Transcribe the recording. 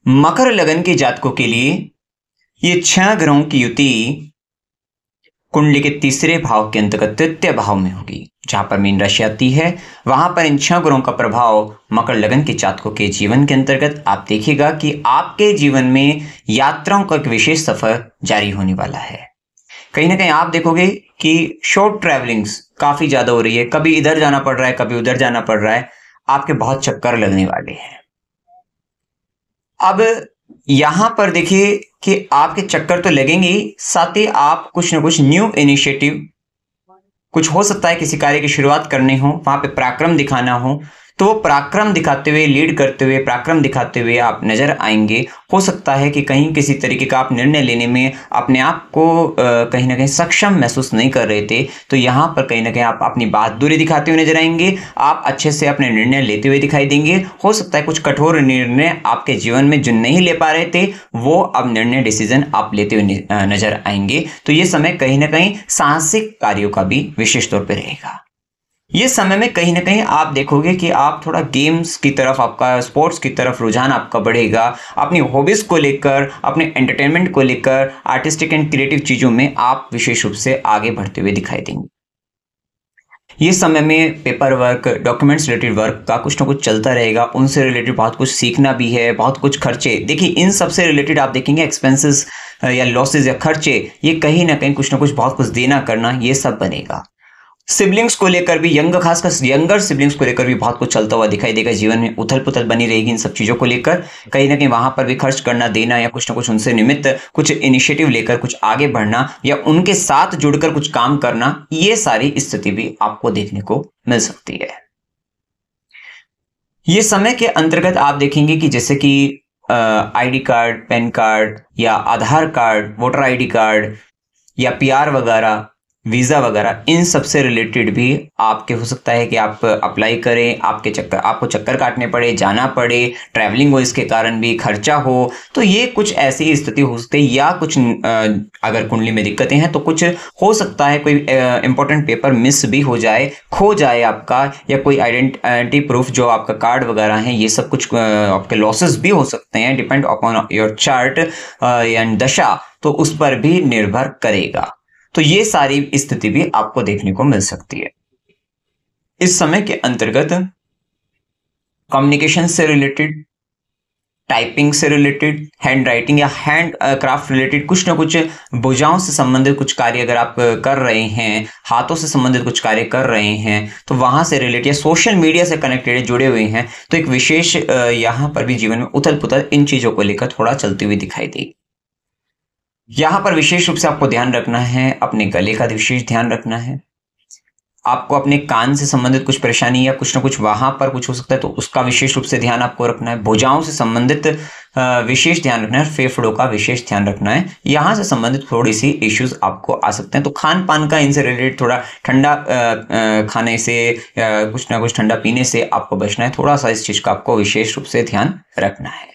मकर लगन के जातकों के लिए ये 6 ग्रहों की युति कुंडली के तीसरे भाव के अंतर्गत तृतीय भाव में होगी, जहां पर मीन राशि आती है। वहां पर इन 6 ग्रहों का प्रभाव मकर लगन के जातकों के जीवन के अंतर्गत आप देखिएगा कि आपके जीवन में यात्राओं का एक विशेष सफर जारी होने वाला है। कहीं ना कहीं आप देखोगे कि शॉर्ट ट्रैवलिंग्स काफी ज्यादा हो रही है, कभी इधर जाना पड़ रहा है, कभी उधर जाना पड़ रहा है, आपके बहुत चक्कर लगने वाले हैं। अब यहां पर देखिए कि आपके चक्कर तो लगेंगे ही, साथ ही आप कुछ ना कुछ न्यू इनिशिएटिव, कुछ हो सकता है किसी कार्य की शुरुआत करनी हो, वहां पे पराक्रम दिखाना हो, तो वो पराक्रम दिखाते हुए, लीड करते हुए, पराक्रम दिखाते हुए आप नजर आएंगे। हो सकता है कि कहीं किसी तरीके का आप निर्णय लेने में अपने आप को कहीं ना कहीं सक्षम महसूस नहीं कर रहे थे, तो यहाँ पर कहीं ना कहीं आप अपनी बहादुरी दिखाते हुए नजर आएंगे। आप अच्छे से अपने निर्णय लेते हुए दिखाई देंगे। हो सकता है कुछ कठोर निर्णय आपके जीवन में जो नहीं ले पा रहे थे, वो अब निर्णय, डिसीजन आप लेते हुए नजर आएंगे। तो ये समय कहीं ना कहीं साहसिक कार्यों का भी विशेष तौर पर रहेगा। ये समय में कहीं ना कहीं आप देखोगे कि आप थोड़ा गेम्स की तरफ, आपका स्पोर्ट्स की तरफ रुझान आपका बढ़ेगा। अपनी हॉबीज को लेकर, अपने एंटरटेनमेंट को लेकर, आर्टिस्टिक एंड क्रिएटिव चीजों में आप विशेष रूप से आगे बढ़ते हुए दिखाई देंगे। ये समय में paper work, documents related work का कुछ ना कुछ चलता रहेगा। उनसे रिलेटेड बहुत कुछ सीखना भी है, बहुत कुछ खर्चे, देखिए इन सबसे रिलेटेड आप देखेंगे एक्सपेंसेस या लॉसेज या खर्चे, ये कहीं ना कहीं कुछ ना कुछ बहुत कुछ देना करना, ये सब बनेगा। सिबलिंग्स को लेकर भी, खासकर यंगर सिबलिंग्स को लेकर भी बहुत कुछ चलता हुआ दिखाई देगा। जीवन में उथल पुथल बनी रहेगी इन सब चीजों को लेकर। कहीं ना कहीं वहां पर भी खर्च करना, देना, या कुछ ना कुछ उनसे निमित्त कुछ इनिशिएटिव लेकर कुछ आगे बढ़ना, या उनके साथ जुड़कर कुछ काम करना, ये सारी स्थिति भी आपको देखने को मिल सकती है। ये समय के अंतर्गत आप देखेंगे कि जैसे कि आईडी कार्ड, पैन कार्ड या आधार कार्ड, वोटर आईडी कार्ड या पीआर वगैरह, वीजा वगैरह, इन सब से रिलेटेड भी आपके हो सकता है कि आप अप्लाई करें, आपको चक्कर काटने पड़े, जाना पड़े, ट्रैवलिंग हो, इसके कारण भी खर्चा हो। तो ये कुछ ऐसी स्थिति हो सकती है। या कुछ अगर कुंडली में दिक्कतें हैं तो कुछ हो सकता है कोई इंपॉर्टेंट पेपर मिस भी हो जाए, खो जाए आपका, या कोई आइडेंटिटी प्रूफ जो आपका कार्ड वगैरह है, ये सब कुछ आपके लॉसेस भी हो सकते हैं। Depend upon your chart and दशा, तो उस पर भी निर्भर करेगा। तो ये सारी स्थिति भी आपको देखने को मिल सकती है। इस समय के अंतर्गत कम्युनिकेशन से रिलेटेड, टाइपिंग से रिलेटेड, हैंड राइटिंग या हैंड क्राफ्ट रिलेटेड कुछ ना कुछ भुजाओं से संबंधित कुछ कार्य अगर आप कर रहे हैं, हाथों से संबंधित कुछ कार्य कर रहे हैं, तो वहां से रिलेटेड या सोशल मीडिया से कनेक्टेड जुड़े हुए हैं, तो एक विशेष यहाँ पर भी जीवन में उथल पुथल इन चीजों को लेकर थोड़ा चलती हुई दिखाई देगी। यहां पर विशेष रूप से आपको ध्यान रखना है, अपने गले का विशेष ध्यान रखना है। आपको अपने कान से संबंधित कुछ परेशानी या कुछ ना कुछ वहां पर कुछ हो सकता है, तो उसका विशेष रूप से ध्यान आपको रखना है। भुजाओं से संबंधित विशेष ध्यान रखना है, फेफड़ों का विशेष ध्यान रखना है। यहां से संबंधित थोड़ी सी इश्यूज आपको आ सकते हैं। तो खान पान का, इनसे रिलेटेड थोड़ा ठंडा खाने से, कुछ ना कुछ ठंडा पीने से आपको बचना है। थोड़ा सा इस चीज का आपको विशेष रूप से ध्यान रखना है।